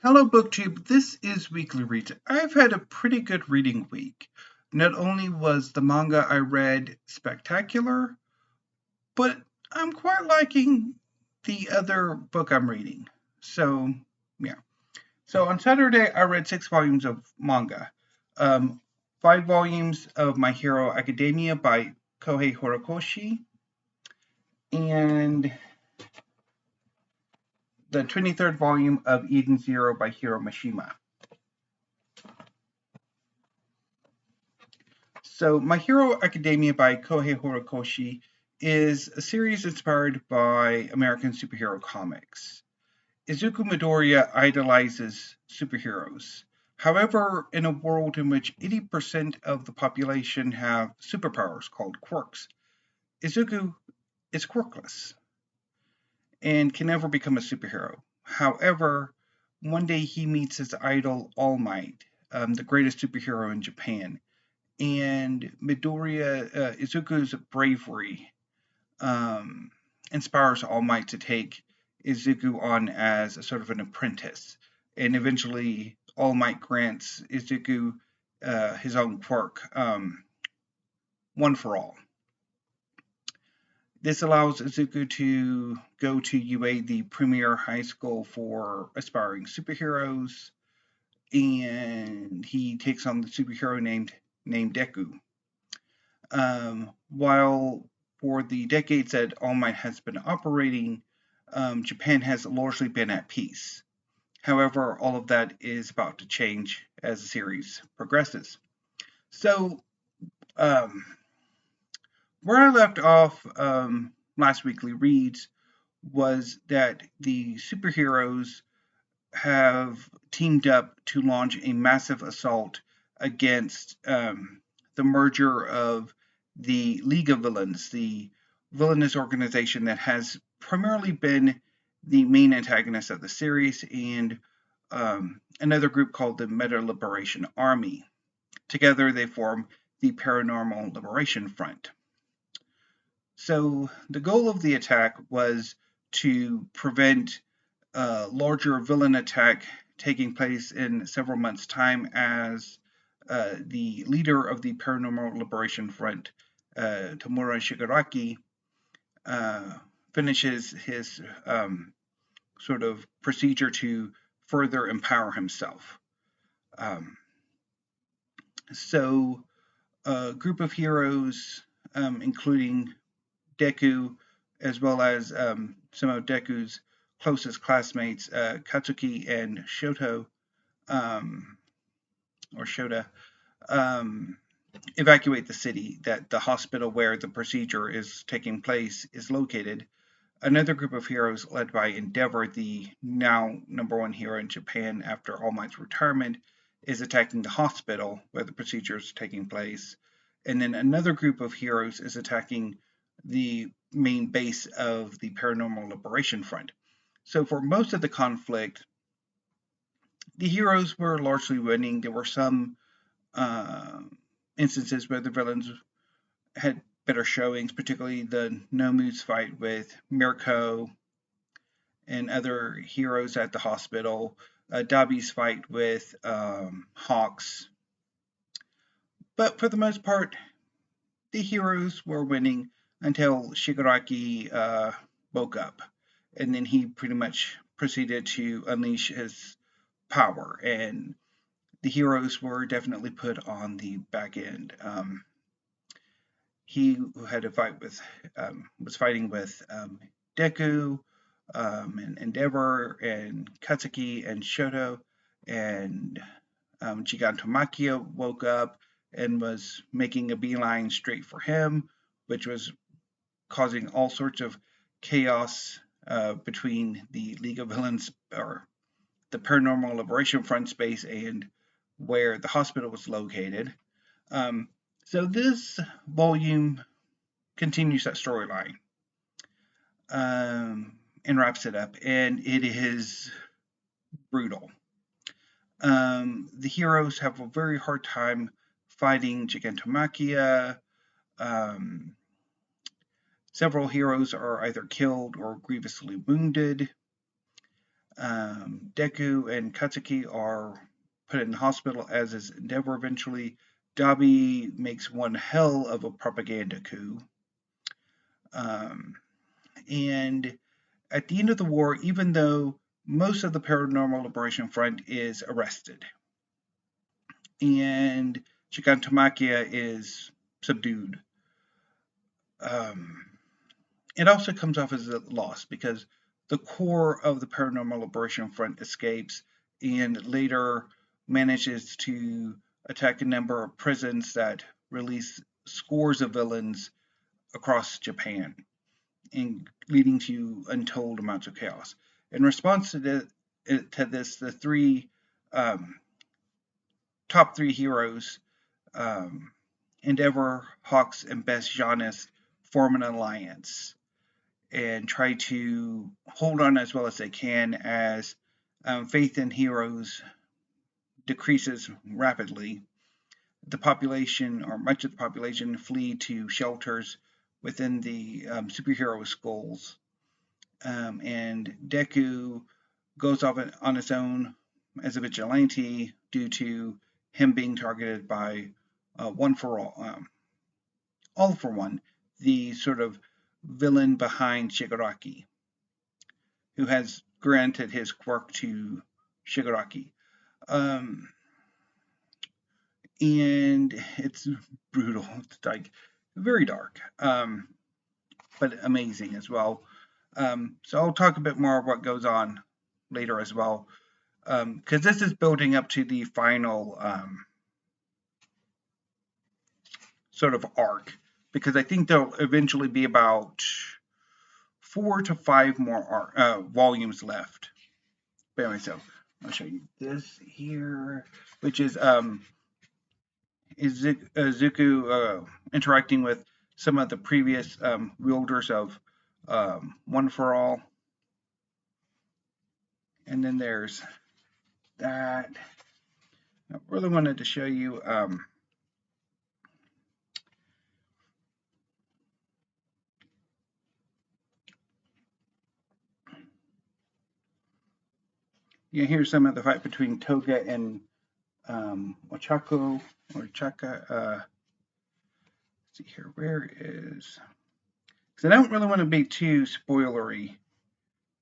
Hello, BookTube. This is Weekly Reads. I've had a pretty good reading week. Not only was the manga I read spectacular, but I'm quite liking the other book I'm reading. So, yeah. So on Saturday, I read 6 volumes of manga. Um, 5 volumes of My Hero Academia by Kohei Horikoshi, and the 23rd volume of Eden Zero by Hiro Mashima. So, My Hero Academia by Kohei Horikoshi is a series inspired by American superhero comics. Izuku Midoriya idolizes superheroes. However, in a world in which 80% of the population have superpowers called quirks, Izuku is quirkless and can never become a superhero. However, one day he meets his idol All Might, the greatest superhero in Japan, and Midoriya Izuku's bravery um, inspires All Might to take Izuku on as a sort of an apprentice, and eventually All Might grants Izuku his own quirk, one for all. This allows Izuku to go to UA, the premier high school for aspiring superheroes, and he takes on the superhero named Deku. While for the decades that All Might has been operating, Japan has largely been at peace. However, all of that is about to change as the series progresses. So, um, where I left off last weekly reads was that the superheroes have teamed up to launch a massive assault against the merger of the League of Villains, the villainous organization that has primarily been the main antagonist of the series, and another group called the Meta Liberation Army. Together, they form the Paranormal Liberation Front. So, the goal of the attack was to prevent a larger villain attack taking place in several months' time as the leader of the Paranormal Liberation Front, Tamura Shigaraki, finishes his sort of procedure to further empower himself. So, a group of heroes, including Deku, as well as some of Deku's closest classmates, Katsuki and Shoto, or Shota, evacuate the city that the hospital where the procedure is taking place is located. Another group of heroes led by Endeavor, the now #1 hero in Japan after All Might's retirement, is attacking the hospital where the procedure is taking place. And then another group of heroes is attacking the main base of the Paranormal Liberation Front. So for most of the conflict, the heroes were largely winning. There were some instances where the villains had better showings, particularly the Nomu's fight with Mirko and other heroes at the hospital, Dabi's fight with Hawks. But for the most part, the heroes were winning until Shigaraki woke up. And then he pretty much proceeded to unleash his power. And the heroes were definitely put on the back end. He who had to fight with was fighting with Deku and Endeavor and Katsuki and Shoto, and Gigantomachia woke up and was making a beeline straight for him, which was causing all sorts of chaos between the League of Villains, or the Paranormal Liberation Front space, and where the hospital was located. So this volume continues that storyline and wraps it up, and it is brutal. The heroes have a very hard time fighting Gigantomachia. Several heroes are either killed or grievously wounded. Deku and Katsuki are put in the hospital, as is Endeavor eventually. Dabi makes one hell of a propaganda coup. And at the end of the war, even though most of the Paranormal Liberation Front is arrested, and Gigantomachia is subdued, it also comes off as a loss because the core of the Paranormal Liberation Front escapes and later manages to attack a number of prisons that release scores of villains across Japan, and leading to untold amounts of chaos. In response to this, the top three heroes, um, Endeavor, Hawks, and Best Janus, form an alliance and try to hold on as well as they can as faith in heroes decreases rapidly. The population, or much of the population, flee to shelters within the superhero schools. And Deku goes off on his own as a vigilante due to him being targeted by One for All for One, the sort of villain behind Shigaraki, who has granted his quirk to Shigaraki. And it's brutal. It's like very dark, but amazing as well. So I'll talk a bit more of what goes on later as well, because this is building up to the final sort of arc. Because I think there'll eventually be about 4 to 5 more volumes left. But anyway, so I'll show you this here, which is Zuko interacting with some of the previous wielders of One for All. And then there's that. I really wanted to show you here's some of the fight between Toga and Ochako or Chaka. Let's see here, where is? Because I don't really want to be too spoilery,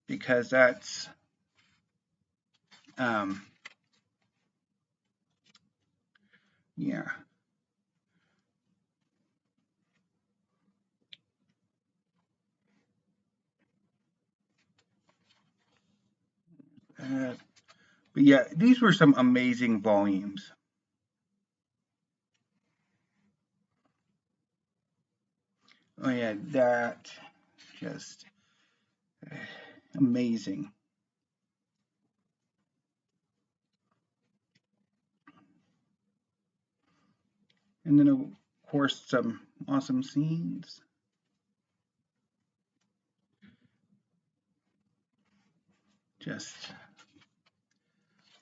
because that's yeah. But yeah, these were some amazing volumes. Oh yeah, that just amazing. And then of course some awesome scenes. Just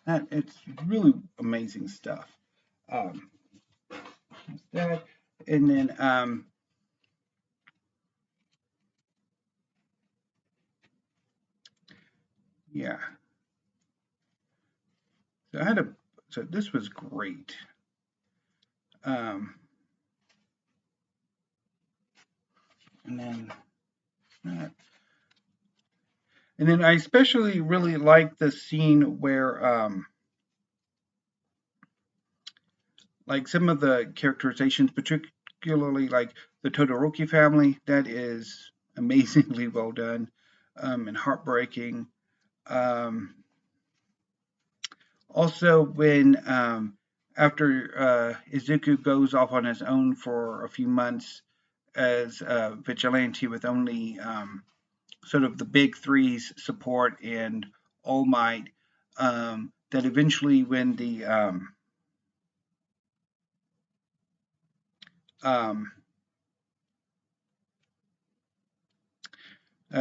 that, it's really amazing stuff. That, and then yeah. So this was great. And then that. And then I especially really like the scene where like some of the characterizations, particularly like the Todoroki family, that is amazingly well done, and heartbreaking. Also, when after Izuku goes off on his own for a few months as a vigilante with only sort of the big three's support and All Might, that eventually when the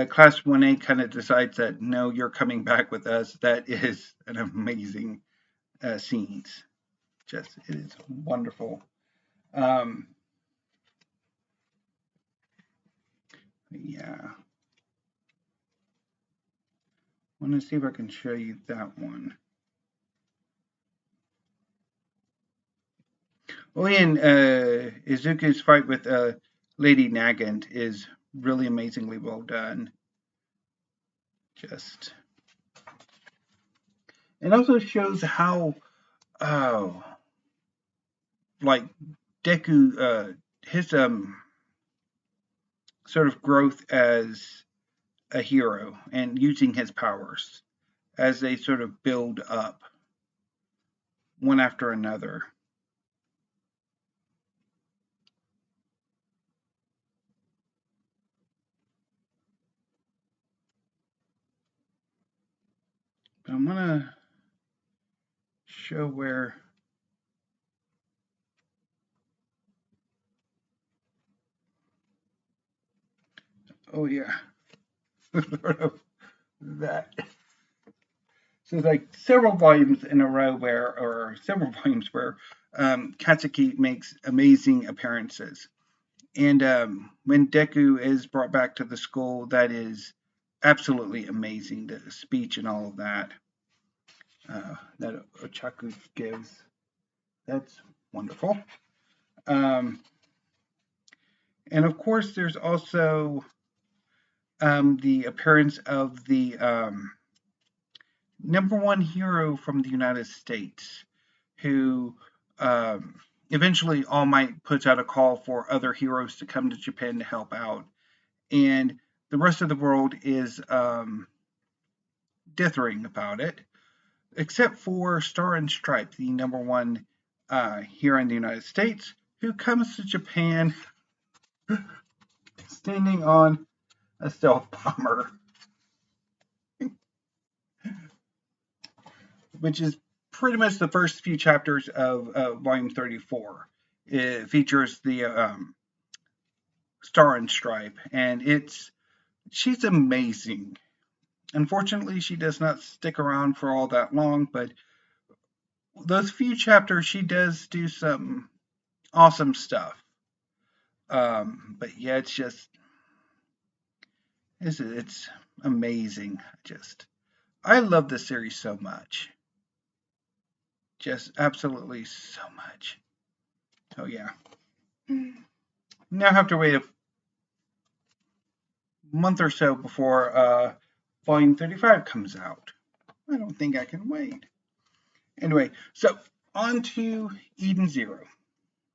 Class 1A kind of decides that no, you're coming back with us. That is an amazing scenes. Just, it is wonderful. Yeah. I want to see if I can show you that one. Oh, and Izuku's fight with Lady Nagant is really amazingly well done. Just it also shows how oh like Deku his sort of growth as a hero and using his powers as they sort of build up one after another. But I'm gonna show where. Oh yeah, that. So like several volumes in a row where, or several volumes where Katsuki makes amazing appearances. And when Deku is brought back to the school, that is absolutely amazing. The speech and all of that that Ochaku gives, that's wonderful. Um, and of course, there's also the appearance of the number one hero from the United States, who eventually All Might puts out a call for other heroes to come to Japan to help out, and the rest of the world is dithering about it, except for Star and Stripe, the number one here in the United States, who comes to Japan standing on a stealth bomber, which is pretty much the first few chapters of Volume 34. It features the Star and Stripe, and she's amazing. Unfortunately, she does not stick around for all that long, but those few chapters, she does do some awesome stuff. But yeah, it's amazing. I love this series so much. Just absolutely so much. So yeah. Now I have to wait a month or so before volume 35 comes out. I don't think I can wait. Anyway, so on to Eden Zero.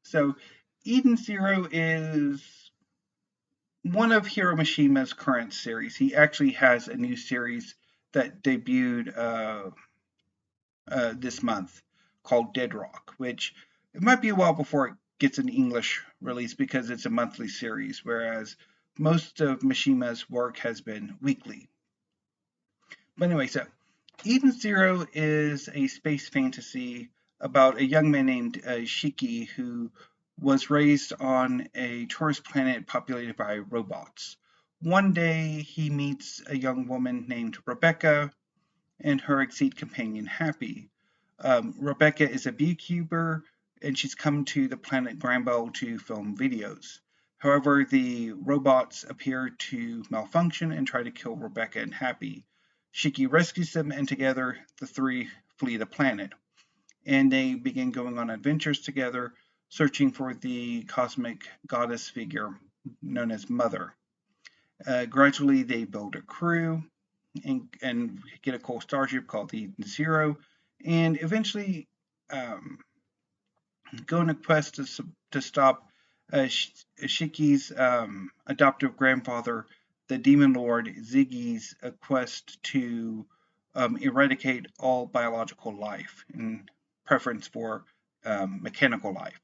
So Eden Zero is one of Hiro Mashima's current series. He actually has a new series that debuted this month called Dead Rock, which it might be a while before it gets an English release because it's a monthly series, whereas most of Mashima's work has been weekly. But anyway, so Eden Zero is a space fantasy about a young man named Shiki who was raised on a tourist planet populated by robots. One day he meets a young woman named Rebecca and her exceed companion Happy. Rebecca is a beekeeper and she's come to the planet Granville to film videos. However, the robots appear to malfunction and try to kill Rebecca and Happy. Shiki rescues them, and together the three flee the planet. And they begin going on adventures together, searching for the cosmic goddess figure known as Mother. Gradually, they build a crew and get a cool starship called the Zero, and eventually go on a quest to stop Shiki's adoptive grandfather, the Demon Lord Ziggy's quest to eradicate all biological life in preference for mechanical life.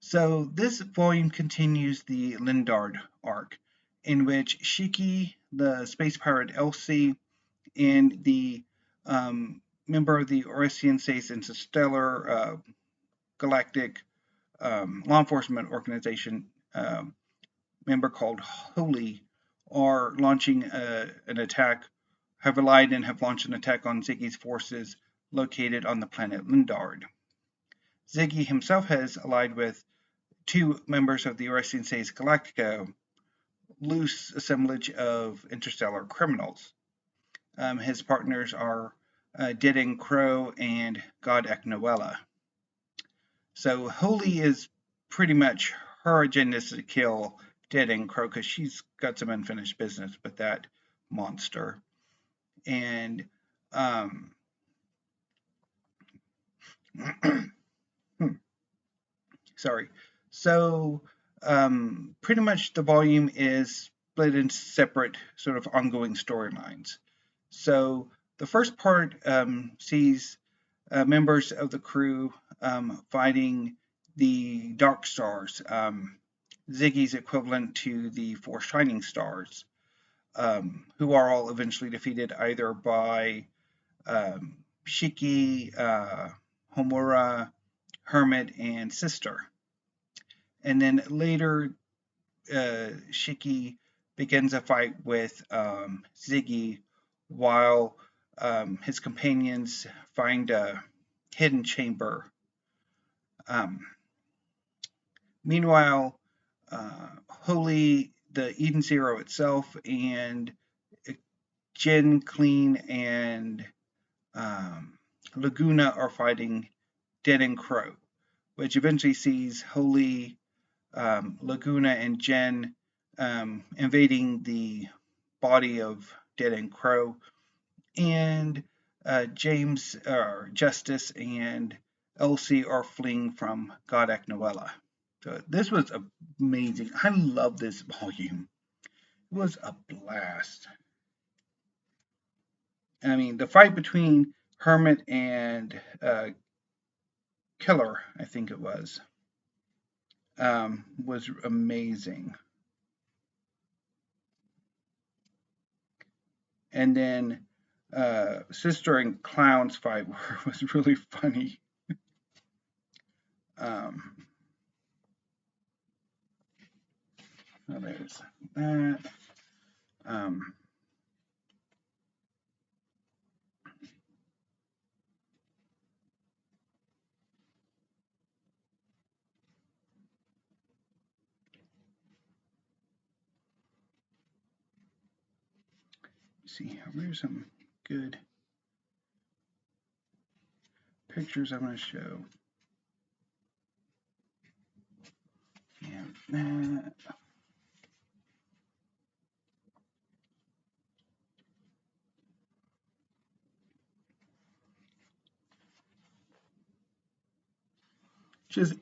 So this volume continues the Lindard arc, in which Shiki, the space pirate Elsie, and the member of the Oresian States Interstellar Galactic law enforcement organization member called Holy are launching an attack, have allied and have launched an attack on Ziggy's forces located on the planet Lindard. Ziggy himself has allied with two members of the Oresian States Galactica, loose assemblage of interstellar criminals. His partners are Dead and Crow and God Eknoella. So Holy is pretty much her agenda is to kill Dead and Crow because she's got some unfinished business with that monster. And sorry. So pretty much the volume is split into separate sort of ongoing storylines. So the first part sees members of the crew fighting the Dark Stars, Ziggy's equivalent to the Four Shining Stars, who are all eventually defeated either by Shiki, Homura, Hermit, and Sister. And then later, Shiki begins a fight with Ziggy while his companions find a hidden chamber. Meanwhile, Holy, the Eden Zero itself, and Jin, Clean, and Laguna are fighting Dead and Crow, which eventually sees Holy, Laguna, and Jen invading the body of Dead and Crow, and James, Justice, and Elsie are fleeing from God Eknoella. So this was amazing. I love this volume. It was a blast. I mean, the fight between Hermit and Killer, I think it was amazing. And then Sister and Clown's fight was really funny. So there's that. See, here's some good pictures I'm going to show. And that.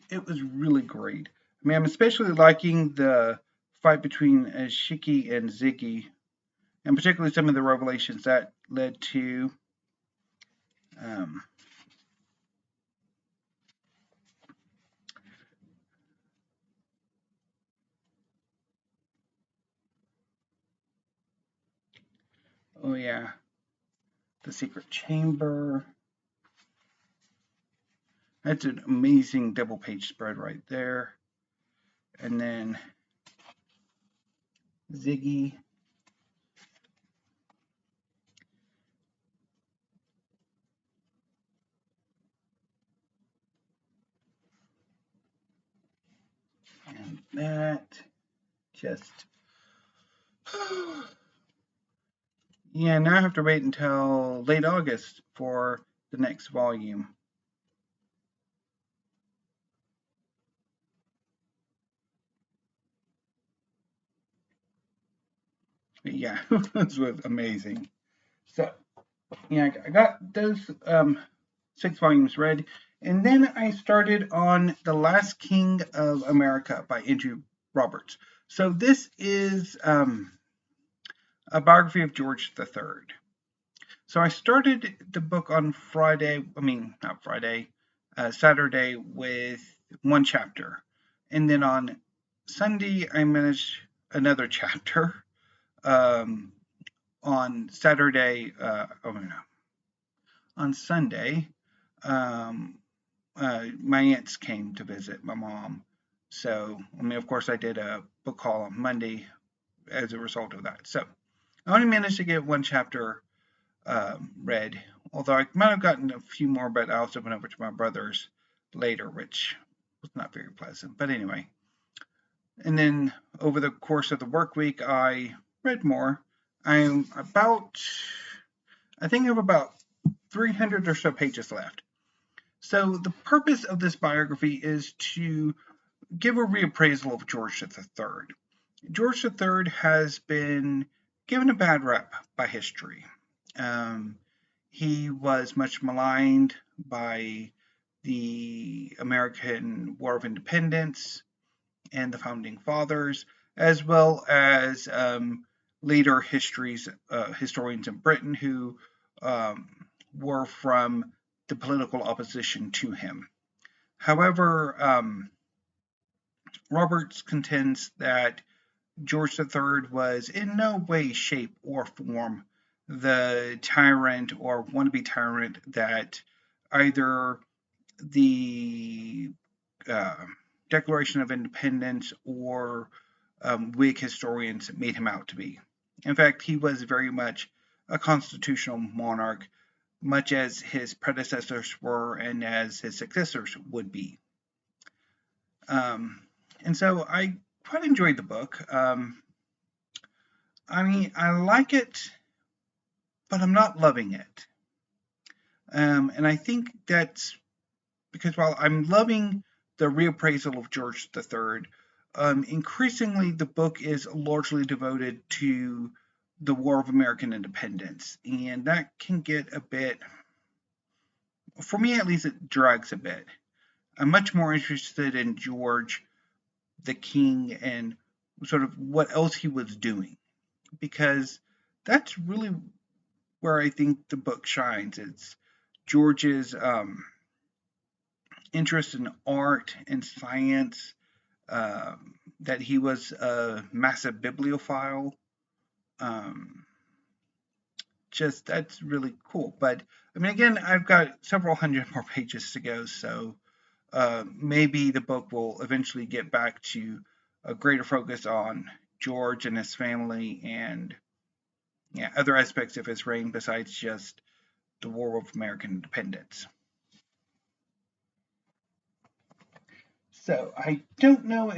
It was really great. I mean, I'm especially liking the fight between Shiki and Ziggy, and particularly some of the revelations that led to oh yeah, the secret chamber. That's an amazing double page spread right there. And then Ziggy. And that just yeah, now I have to wait until late August for the next volume. But yeah, this was amazing. So yeah, I got those 6 volumes read, and then I started on The Last King of America by Andrew Roberts. So this is a biography of George III. So I started the book on Friday, not Friday, Saturday with 1 chapter. And then on Sunday, I managed another chapter. On Saturday, on Sunday, my aunts came to visit my mom. So, of course, I did a book haul on Monday as a result of that. So, I only managed to get 1 chapter read, although I might have gotten a few more, but I also went over to my brother's later, which was not very pleasant. But anyway, and then over the course of the work week, I read more. I'm about I think I have about 300 or so pages left. So the purpose of this biography is to give a reappraisal of George III. George III has been given a bad rep by history. Um, he was much maligned by the American War of Independence and the Founding Fathers, as well as later historians in Britain who um, were from the political opposition to him. However, Roberts contends that George III was in no way, shape, or form the tyrant or wannabe tyrant that either the uh, Declaration of Independence or Whig historians made him out to be. In fact, he was very much a constitutional monarch, much as his predecessors were and as his successors would be. Um, and so I quite enjoyed the book. I mean, I like it, but I'm not loving it. And I think that's because while I'm loving the reappraisal of George III, increasingly the book is largely devoted to the War of American Independence. And that can get a bit, for me at least, it drags a bit. I'm much more interested in George, the king, and sort of what else he was doing, because that's really where I think the book shines. It's George's interest in art and science, that he was a massive bibliophile. Um, just that's really cool. But I mean, again, I've got several hundred more pages to go, so maybe the book will eventually get back to a greater focus on George and his family and yeah, other aspects of his reign besides just the War of American Independence. So I don't know.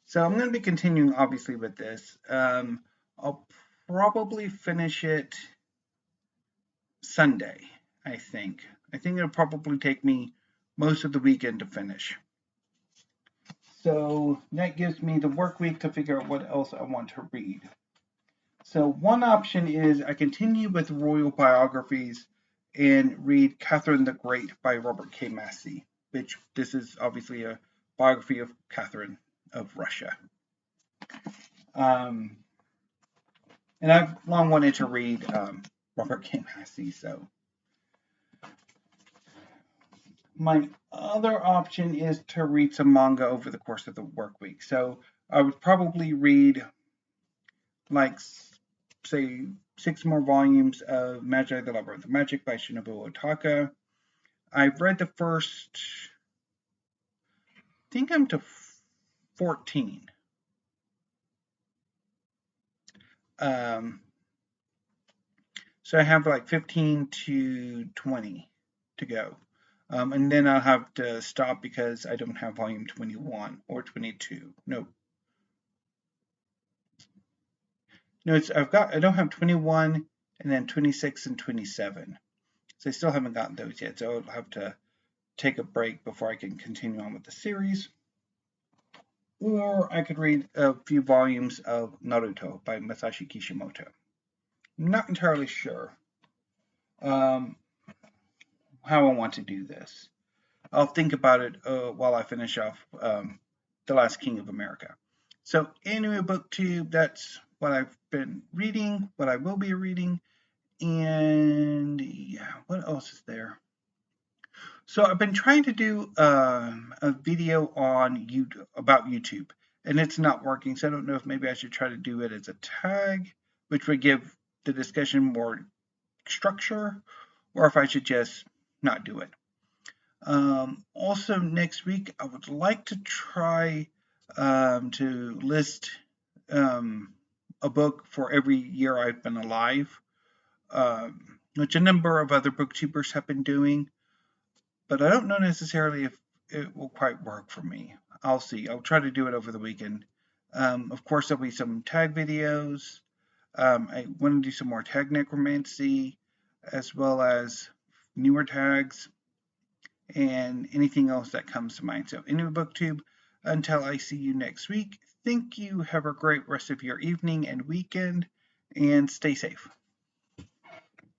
So I'm going to be continuing, obviously, with this. I'll probably finish it Sunday. I think. I think it'll probably take me most of the weekend to finish. So that gives me the work week to figure out what else I want to read. So one option is I continue with royal biographies and read Catherine the Great by Robert K. Massie, which this is obviously a biography of Catherine of Russia. And I've long wanted to read Robert K. Massie, so my other option is to read some manga over the course of the work week. So I would probably read like say 6 more volumes of Magi the Labyrinth of Magic by Shinobu Ohtaka. I've read the first, I think I'm to 14. So I have like 15 to 20 to go. And then I'll have to stop because I don't have volume 21 or 22. No, I don't have 21 and then 26 and 27. So I still haven't gotten those yet. So I'll have to take a break before I can continue on with the series. Or I could read a few volumes of Naruto by Masashi Kishimoto. I'm not entirely sure how I want to do this. I'll think about it while I finish off The Last King of America. So Anime BookTube, that's what I've been reading, what I will be reading, and yeah, what else is there? So I've been trying to do a video on YouTube about YouTube, and it's not working. So I don't know if maybe I should try to do it as a tag, which would give the discussion more structure, or if I should just not do it. Also, next week I would like to try to list a book for every year I've been alive, which a number of other booktubers have been doing. But I don't know necessarily if it will quite work for me. I'll see. I'll try to do it over the weekend. Of course, there'll be some tag videos. I want to do some more tag necromancy, as well as newer tags, and anything else that comes to mind. So anyway, BookTube, until I see you next week, thank you. Have a great rest of your evening and weekend, and stay safe.